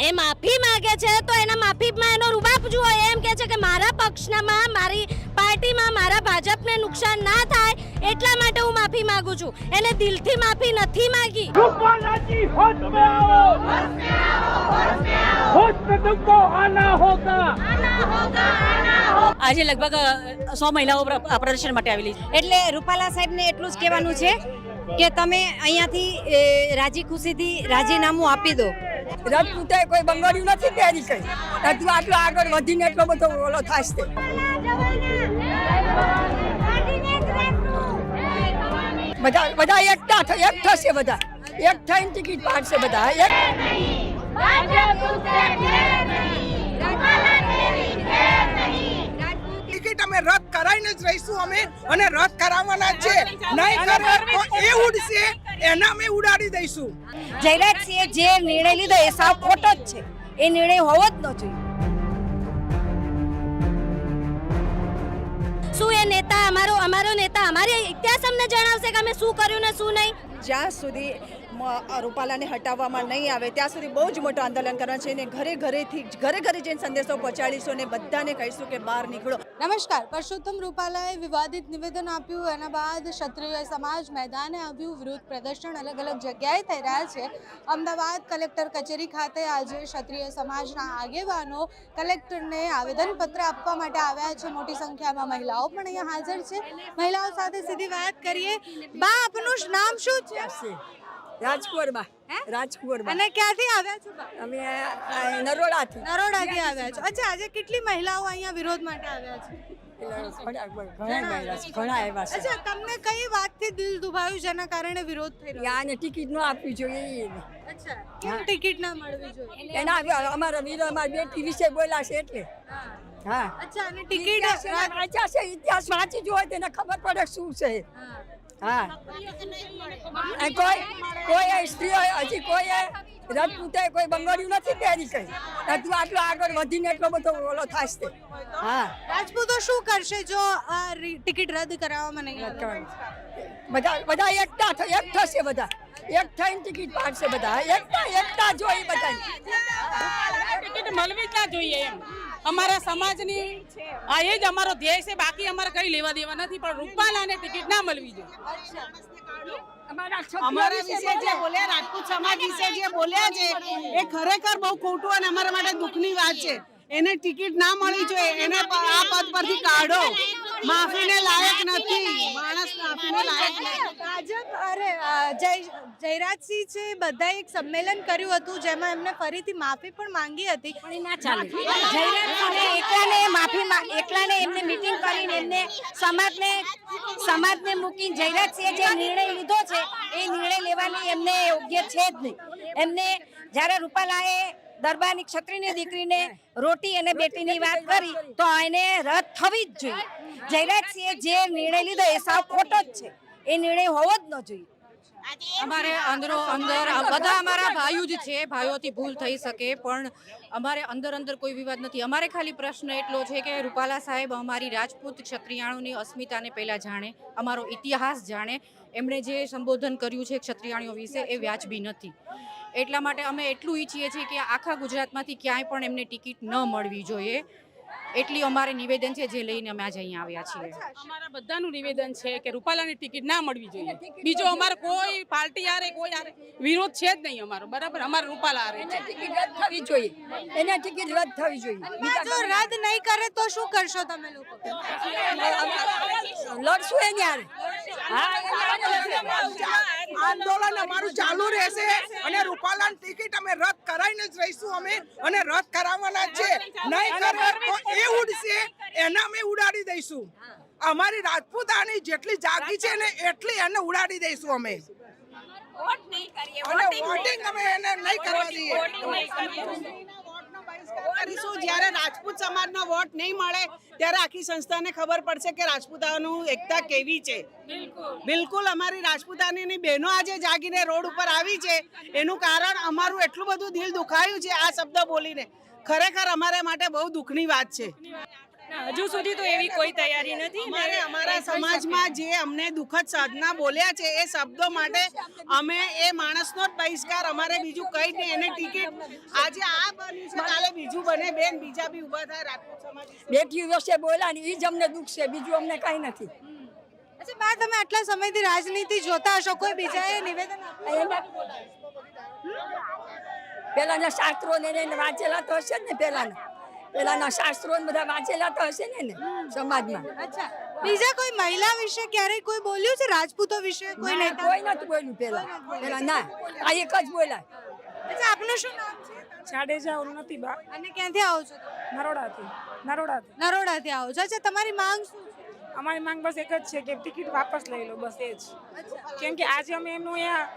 એ માફી માંગે છે તો એના માફીમાં એનો રૂબાબ જુઓ. એમ કહે છે કે મારા પક્ષમાં, મારી પાર્ટીમાં, મારા ભાજપને નુકસાન ના થાય એટલા માટે હું માફી માંગુ છું. એને દિલથી માફી નથી માંગી. આજે લગભગ 100 મહિલાઓ પ્રદર્શન માટે આવેલી છે. એટલે રૂપાલા સાહેબને એટલું જ કહેવાનું છે કે તમે અહીંયાથી રાજી ખુશીથી રાજીનામું આપી દો. રાજપૂતે કોઈ બંગાળ્યું નથી તૈયારી કરી. તું આટલો આગળ વધીને એટલો બધો ઓલો થાય છે. બધા એકઠા થશે, બધા એક થઈને ટિકિટ પાડશે બધા. ટિકિટ અમે રદ કરાઈને જ રહીશું અમે, અને રદ કરાવવાના છે. નહીં કરે તો એ ઉડશે, એના અમે ઉડાડી દઈશું. જયરાજસિંહે જે નિર્ણય લીધો એ સાવ ખોટો જ છે. એ નિર્ણય હોવો જ ન જોઈએ. શું એ નેતા અમારો નેતા અમારે ઇતિહાસ અમને જણાવશે કે અમે શું કર્યું ને શું નહીં? જ્યાં સુધી રૂપાલાને હટાવવામાં નહીં આવે ત્યાં સુધી બહુ જ મોટું આંદોલન કરવાનું છે. અને ઘરે ઘરે જઈને સંદેશો પહોંચાડીશું અને બધાને કહીશું કે બહાર નીકળો. નમસ્કાર. પરસોત્તમ રૂપાલાએ વિવાદિત નિવેદન આપ્યું, એના બાદ ક્ષત્રિય સમાજ મેદાને આવ્યું. વિરોધ પ્રદર્શન અલગ અલગ જગ્યાએ થઈ રહ્યા છે. અમદાવાદ કલેક્ટર કચેરી ખાતે આજે ક્ષત્રિય સમાજના આગેવાનો કલેક્ટરને આવેદનપત્ર આપવા માટે આવ્યા છે. મોટી સંખ્યામાં મહિલાઓ પણ અહીંયા હાજર છે. મહિલાઓ સાથે સીધી વાત કરીએ. બા, આપનું નામ શું છે? રાજકુંવરબા. અને ક્યાંથી આવ્યા છો બા? અમે નરોડાથી આવ્યા છો. અચ્છા, આજે કેટલી મહિલાઓ અહીંયા વિરોધ માટે આવ્યા છે? ઘણા આવ્યા છે. અચ્છા, તમને કઈ વાતથી દિલ દુભાયું જેના કારણે વિરોધ થઈ રહ્યો? આને ટિકિટ ન આપવી જોઈએ. અચ્છા, કેમ ટિકિટ ના મળવી જોઈએ? એના અમારા વીરો અમારી બેટી વિશે બોલ્યા છે એટલે. હા. અચ્છા, અને ટિકિટ વાંચ્યા છે, ઇતિહાસ વાંચી જોય તેને ખબર પડે શું છે. હા, કોઈ સ્ત્રીઓ હજી કોઈ રાજપૂતે કોઈ બંગાળ્યું નથી તૈયારી કરી. તું આટલો આગળ વધીને એટલો બધો ઓલો થાય છે. હા, રાજપૂતો શું કરશે જો આ ટિકિટ રદ કરાવવામાં નહીં આવે? બધા એકઠા થશે, બધા એક થઈને ટિકિટ પાડશે બધા. એકઠા જોઈએ બધા. ટિકિટ મળવી જ ના જોઈએ એમ. અમારા સમાજની આ એ જ અમારો ધ્યેય છે. બાકી અમારે કઈ લેવા દેવા નથી, પણ રૂપાલાને ટિકિટ ના મળવી જોઈએ. અમારા વિશે જે બોલ્યા, રાજપૂત સમાજ વિશે જે બોલ્યા છે એ ખરેખર બહુ ખોટું અને અમારા માટે દુઃખની વાત છે. એને ટિકિટ ના મળી જોઈએ, એને આ પદ પરથી કાઢો. માફીને લાયક નથી માણસ, માફીને લાયક નથી. ભાજપ જયરાજસિંહ છે, બધાએ એક સંમેલન કર્યું હતું જેમાં એમને ફરીથી માફી પણ માંગી હતી. પણ એ ના ચાલે. જયરાજસિંહને એકલાને એમને મીટિંગ કરીને એમને સમાજને મૂકીને જયરાજસિંહે જે નિર્ણય લીધો છે એ નિર્ણય લેવાની એમને યોગ્ય છે જ નહીં. એમને જ્યારે રૂપાલાએ દરબારની ક્ષત્રિયની દીકરીને રોટી અને બેટીની વાત કરી તો એને રદ થવી જ જોઈએ. જયરાજસિંહે જે નિર્ણય લીધો એ સાવ ખોટો જ છે. એ નિર્ણય હોવો જ ન જોઈએ. અમારે અંદર બધા અમારા ભાઈઓ જ છે. ભાઈઓથી ભૂલ થઈ શકે, પણ અમારે અંદર કોઈ વિવાદ નથી. અમારે ખાલી પ્રશ્ન એટલો છે કે રૂપાલા સાહેબ અમારી રાજપૂત ક્ષત્રિયાણીઓની અસ્મિતાને પહેલા જાણે, અમારો ઇતિહાસ જાણે. એમણે જે સંબોધન કર્યું છે ક્ષત્રિયાણીઓ વિશે એ વ્યાજબી નથી. એટલા માટે અમે એટલું ઈચ્છીએ છીએ કે આખા ગુજરાતમાંથી ક્યાંય પણ એમને ટિકિટ ન મળવી જોઈએ. એટલી અમારે નિવેદન છે જે લઈને અમે આજે અહીંયા આવ્યા છીએ. અમારા બધાનું નિવેદન છે કે રૂપાલાની ટિકિટ ના મળવી જોઈએ. બીજો અમારે કોઈ પાર્ટી આરે કોઈ આરે વિરોધ છે જ નહીં અમારો. બરાબર, અમારે રૂપાલા આરે ટિકિટ રદ થવી જોઈએ. એને ટિકિટ રદ થવી જોઈએ. જો રદ નહીં કરે તો શું કરશો તમે લોકો? લડશું એને યાર. આંદોલન અમારું ચાલુ રહેશે, અને રૂપાલાની ટિકિટ અમે રદ કરાઈને જ રહીશું અમે, અને રદ કરાવવાના છે. નહીં કરે તો એ ઉડશે, એના અમે ઉડાડી દઈશું. અમારી રાજપૂતાની જેટલી જાગી છે ને એટલી એને ઉડાડી દઈશું અમે. વોટિંગ અમે એને નહીં કરવા દઈએ. જ્યારે રાજપૂત સમાજનો વોટ નહીં મળે ત્યારે આખી સંસ્થાને ખબર પડશે કે રાજપૂતાનું એકતા કેવી છે. બિલકુલ અમારી રાજપૂતાની બહેનો આજે જાગીને રોડ ઉપર આવી છે. એનું કારણ અમારું એટલું બધું દિલ દુખાયું છે આ શબ્દ બોલીને. ખરેખર અમારા માટે બહુ દુઃખની વાત છે. હજુ સુધી તો એવી કોઈ તૈયારી નથી. અમારે અમારા સમાજમાં જે અમને દુઃખદ સાધના બોલ્યા છે એ શબ્દો માટે અમે એ માણસનો જ બહિષ્કાર, અમારે બીજું કઈ જ નહીં. એને ટિકિટ આજે આ બન્યું છે, કાલે બીજું બને. બેન બીજા બી ઊભા થાય રાજપૂત સમાજ. બેટી વર્ષે બોલ્યા ને એ જ અમને દુઃખ છે, બીજું અમને કાંઈ નથી. અચ્છા બા, તમે આટલા સમયથી રાજનીતિ જોતા હશો, કોઈ બીજાએ નિવેદન આપ્યું? પેલાના શાસ્ત્રો ને વાંચેલા તો હશે જ ને, પેલાના શાસ્ત્રો ને બધા વાંચેલા તો હશે ને સમાજમાં. અચ્છા, બીજા કોઈ મહિલા વિશે ક્યારેય કોઈ બોલ્યું છે, રાજપૂતો વિશે કોઈ ના, નેતા? કોઈ નથી બોલ્યું પેલા ના, આ એક જ બોલાય. અચ્છા, આપનું શું નામ છે? જાડેજા ઉન્નતિબા, અને ક્યાંથી આવો છો તમે? નરોડાથી. નરોડાથી આવો છો. અચ્છા, તમારી માંગ શું છે? અમારી માંગ બસ એક જ છે કે ટિકિટ વાપસ લઈ લો, બસ એ જ. કેમ કે આજે અમે એમનું અહીંયા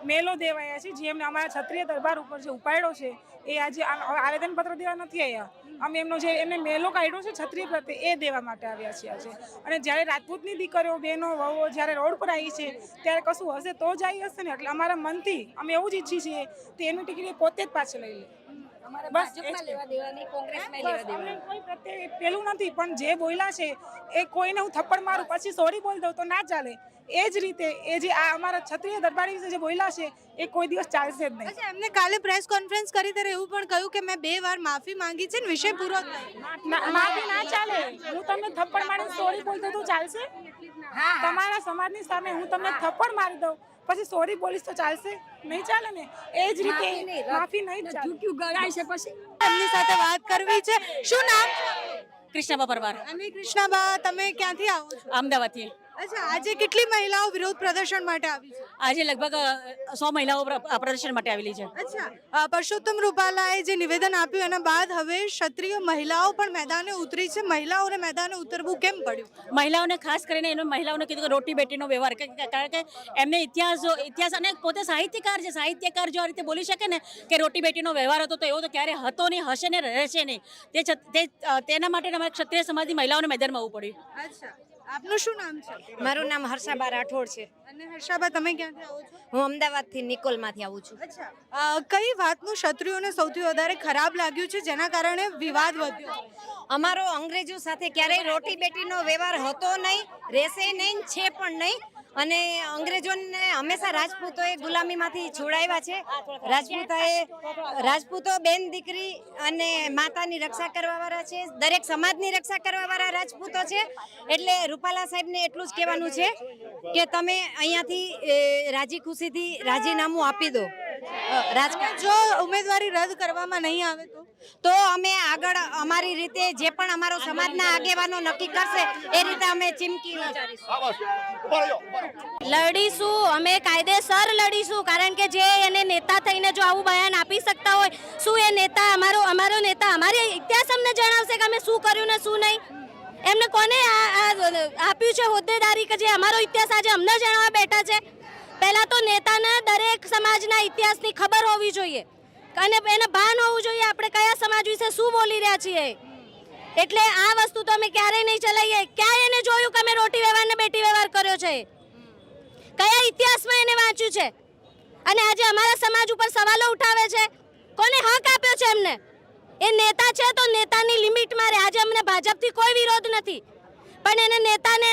મેલો દેવાયા છે, જે એમને અમારા ક્ષત્રિય દરબાર ઉપર જે ઉપાડ્યો છે એ આજે આવેદન પત્ર દેવા નથી આવ્યા. અમે એમનો જે એમને મેલો કાઢ્યો છે ક્ષત્રિય પ્રત્યે એ દેવા માટે આવ્યા છીએ આજે. અને જ્યારે રાજપૂતની દીકરીઓ, બહેનો, વહુઓ જ્યારે રોડ પર આવી છે ત્યારે કશું હશે તો જ આવી હશે ને. એટલે અમારા મનથી અમે એવું જ ઈચ્છીએ છીએ કે એની ટિકિટ પોતે જ પાછી લઈ લે. બસ અમને કોઈ પ્રત્યે પેલું નથી, પણ જે બોલ્યા છે એ કોઈને હું થપ્પડ મારું પછી સોરી બોલ દઉં તો ના ચાલે. એ જ રીતે એ જે આ અમારા ક્ષત્રિય દરબારી વિશે જે બોલ્યા છે એ કોઈ દિવસ ચાલશે જ નહીં. અચ્છા, એમને કાલે પ્રેસ કોન્ફરન્સ કરી ત્યારે એવું પણ કહ્યું કે મેં 2 વાર માફી માંગી છે ને વિષય પૂરો થાય. માફી ના ચાલે. હું તમને થપ્પડ મારી સોરી બોલ દઉં તો ચાલશે? તમારા સમાજની સામે હું તમને થપ્પડ મારી દઉં પછી સોરી બોલીશ તો ચાલશે? નહીં ચાલે ને. એ જ રીતે માફી નહીં ચાલે. ચૂક્યું ગળાય છે પછી. એમની સાથે વાત કરવી છે. શું નામ છે? કૃષ્ણબા પરમાર, અને કૃષ્ણાબા, તમે ક્યાંથી આવો છો? અમદાવાદથી. અચ્છા, આજે કેટલી મહિલાઓ વિરોધ પ્રદર્શન માટે આવી છે? આજે લગભગ 100 મહિલાઓ પ્રદર્શન માટે આવેલી છે. અચ્છા, પરસોત્તમ રૂપાલાએ જે નિવેદન આપ્યું એના બાદ હવે ક્ષત્રિય મહિલાઓ પણ મેદાને ઉતરી છે. મહિલાઓને મેદાને ઉતરવું કેમ પડ્યું? મહિલાઓને ખાસ કરીને એને મહિલાઓને કીધું કે રોટી બેટીનો વ્યવહાર, કારણ કે એમને ઇતિહાસ અને પોતે સાહિત્યકાર છે. સાહિત્યકાર જો આ રીતે બોલી શકે ને કે રોટી બેટીનો વ્યવહાર હતો, તો એવો તો ક્યારે હતો નહીં, હશે ને રહેશે નહીં. તેના માટે અમારે ક્ષત્રિય સમાજની મહિલાઓને મેદાનમાં આવવું પડ્યું. અચ્છા, આપનું શું નામ છે? મારું નામ હર્ષાબા રાઠોડ છે. અને હર્ષાબા, તમે ક્યાંથી આવો છો? હું અમદાવાદથી નિકોલમાંથી આવું છું. અચ્છા, કઈ વાતનું ક્ષત્રિયોને સૌથી વધારે ખરાબ લાગ્યું છે જેના કારણે વિવાદ વધ્યો? અમારો અંગ્રેજો સાથે ક્યારેય રોટી બેટીનો વ્યવહાર હતો નહીં, રહેશે નહીં, છે પણ નહીં. અને અંગ્રેજોને હંમેશા રાજપૂતોએ ગુલામીમાંથી છોડાવ્યા છે. રાજપૂતો બેન દીકરી અને માતાની રક્ષા કરવાવાળા છે, દરેક સમાજની રક્ષા કરવાવાળા રાજપૂતો છે. એટલે રૂપાલા સાહેબને એટલું જ કહેવાનું છે કે તમે અહીંયાથી રાજી ખુશીથી રાજીનામું આપી દો. જો ઉમેદવારી રદ કરવામાં નહીં આવે તો અમે આગળ અમારી રીતે જે પણ અમારો સમાજના આગેવાનો નક્કી કરશે એ રીતે અમે ચીમકી લડીશું, અમે કાયદેસર લડીશું. કારણ કે જે એને નેતા થઈને જો આવું બયાન આપી શકતા હોય, શું એ નેતા અમારો નેતા અમારી ઇતિહાસ અમને જણાવશે કે અમે શું કર્યું ને શું નહીં? એમને કોને આપ્યું છે હોદ્દેદારી કે જે અમારો ઇતિહાસ આજે અમને જણાવવા બેઠા છે? પહેલા તો નેતાને દરેક સમાજના ઇતિહાસની ખબર હોવી જોઈએ અને એને ભાન હોવું જોઈએ આપણે કયા સમાજ વિશે શું બોલી રહ્યા છીએ. એટલે આ વસ્તુ તો અમે ક્યારેય નહીં ચલાવીએ. ક્યાંય એને જોયું કે અમે રોટી વ્યવહાર ને બેટી વ્યવહાર કર્યો છે? કયા ઇતિહાસમાં એને વાંચ્યું છે? અને આજે અમારા સમાજ ઉપર સવાલો ઉઠાવે છે. કોને હક આપ્યો છે એમને? એ નેતા છે તો નેતાની લિમિટમાં રહે. આજે અમને ભાજપથી કોઈ વિરોધ નથી, પણ એને નેતાને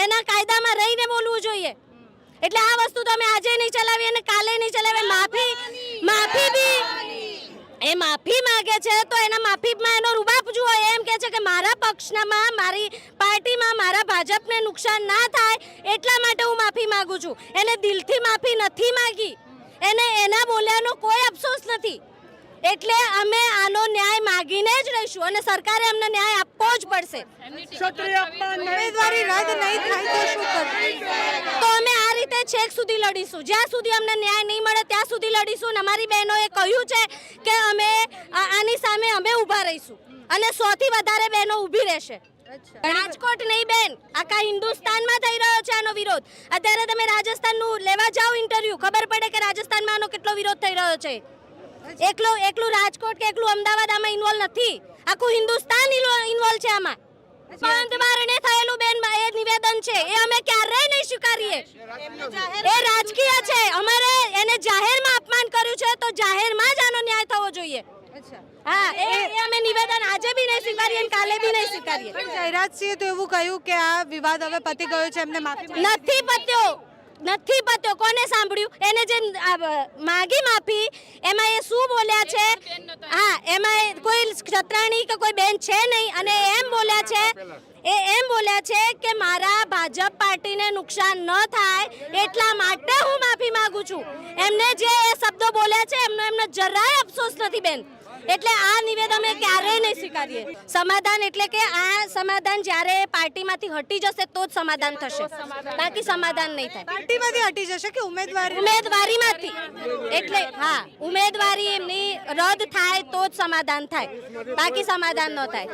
એના કાયદામાં રહીને બોલવું જોઈએ. એટલે આ વસ્તુ તો અમે આજે નહીં ચલાવી અને કાલે નહીં ચલાવી. માફી બી એ માફી માંગે છે તો એના માફીમાં એનો રૂબાબ જુઓ. એમ કે છે કે મારા પક્ષમાં, મારી પાર્ટીમાં મારા ભાજપને નુકસાન ના થાય એટલા માટે હું માફી માંગુ છું. એને દિલથી માફી નથી માંગી, એને એના બોલ્યાનો કોઈ અફસોસ નથી. એટલે અમે આનો ન્યાય માગીને જ રહીશું અને સરકારે અમને ન્યાય આપવો જ પડશે. ઉમેદવારી રદ નહીં થાય તો શું કરશું? તો અમે આ રીતે છેક સુધી લડીશું. જ્યાં સુધી અમને ન્યાય નહીં મળે ત્યાં સુધી લડીશું. અમારી બહેનોએ કહ્યું છે કે અમે આની સામે અમે ઊભા રહીશું અને 100 થી વધારે બહેનો ઊભી રહેશે. રાજકોટ નહીં બેન, આખા હિન્દુસ્તાનમાં થઈ રહ્યો છે આનો વિરોધ. અત્યારે તમે રાજસ્થાનનું લેવા જાઓ ઇન્ટરવ્યુ, ખબર પડે કે રાજસ્થાનમાં આનો કેટલો વિરોધ થઈ રહ્યો છે. એકલું રાજકોટ કે એકલું અમદાવાદ આમાં ઇન્વોલ્વ નથી, આખું હિન્દુસ્તાન ઇન્વોલ્વ છે આમાં. પરંતુ બારણે થયેલું બેન એ નિવેદન છે એ અમે ક્યારેય નહીં સ્વીકારીએ. એ રાજકીય છે. અમારે એને જાહેરમાં અપમાન કર્યું છે તો જાહેરમાં જ આનો ન્યાય થવો જોઈએ. હા એ અમે નિવેદન આજે બી નહીં સ્વીકારીએ અને કાલે બી નહીં સ્વીકારીએ. પણ જયરાજસિંહે તો એવું કહ્યું કે આ વિવાદ હવે પતી ગયો છે, એમને માફી નથી પત્યો કોને સાંભળ્યું એને જે માગી માફી એમાં એ શું બોલ્યા છે? હા એમાં કોઈ ક્ષત્રાણી કે કોઈ બેન છે નહીં અને એમ બોલ્યા છે કે મારા ભાજપ પાર્ટીને નુકસાન ન થાય એટલા માટે હું માફી માંગુ છું. એમને જે એ શબ્દો બોલ્યા છે એમનો જરાય અફસોસ નથી બેન. એટલે આ નિવેદન અમે ક્યારેય નહીં સ્વીકારીએ. સમાધાન એટલે કે આ સમાધાન જ્યારે પાર્ટીમાંથી હટી જશે તો જ સમાધાન થશે, બાકી સમાધાન નહીં થાય. પાર્ટીમાંથી હટી જશે કે ઉમેદવારીમાંથી એટલે હા ઉમેદવારી એમની રદ થાય તો જ સમાધાન થાય, બાકી સમાધાન ન થાય.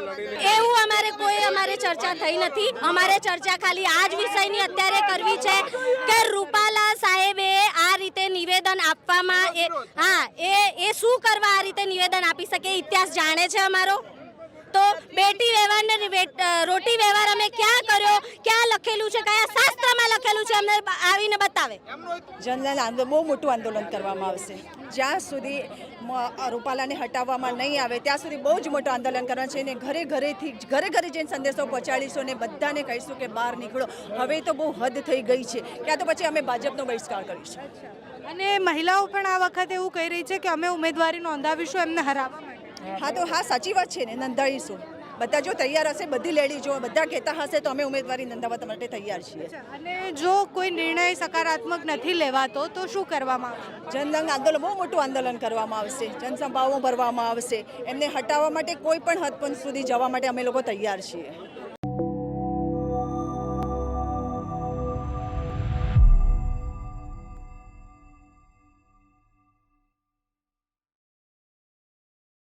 એવું અમારે ચર્ચા થઈ નથી. અમારે ચર્ચા ખાલી આ જ વિષયની અત્યારે કરવી છે કે રૂપાલા સાહેબે આ રીતે નિવેદન આપવામાં એ શું કરવા આ રીતે નિવેદન આપી શકે? ઇતિહાસ જાણે છે અમારો તો બેટી વ્યવહાર ને રોટી વ્યવહાર અમે ક્યાં કર્યો, ક્યાં લખેલું છે, કયા શાસ્ત્રમાં લખેલું છે અમને આવીને બતાવે. જનરલ આંદોલન બહુ મોટું આંદોલન કરવામાં આવશે. જ્યાં સુધી રૂપાલાને હટાવવામાં નહીં આવે ત્યાં સુધી બહુ જ મોટું આંદોલન કરવાનું છે. અને ઘરે ઘરે જઈને સંદેશો પહોંચાડીશું અને બધાને કહીશું કે બહાર નીકળો. હવે તો બહુ હદ થઈ ગઈ છે. ક્યાં તો પછી અમે ભાજપનો બહિષ્કાર કરીશું. અને મહિલાઓ પણ આ વખતે એવું કહી રહી છે કે અમે ઉમેદવારી નોંધાવીશું એમને હરાવવા માટે. હા સાચી વાત છે ને, નોંધાવીશું. બધા જો તૈયાર હશે, બધી લેડી જો બધા કહેતા હશે તો અમે ઉમેદવારી નોંધાવવા માટે તૈયાર છીએ. અને જો કોઈ નિર્ણય સકારાત્મક નથી લેવાતો તો શું કરવામાં આવશે? જનરંગ આંદોલન બહુ મોટું આંદોલન કરવામાં આવશે. જનસભાઓ ભરવામાં આવશે. એમને હટાવવા માટે કોઈ પણ હદ સુધી જવા માટે અમે લોકો તૈયાર છીએ.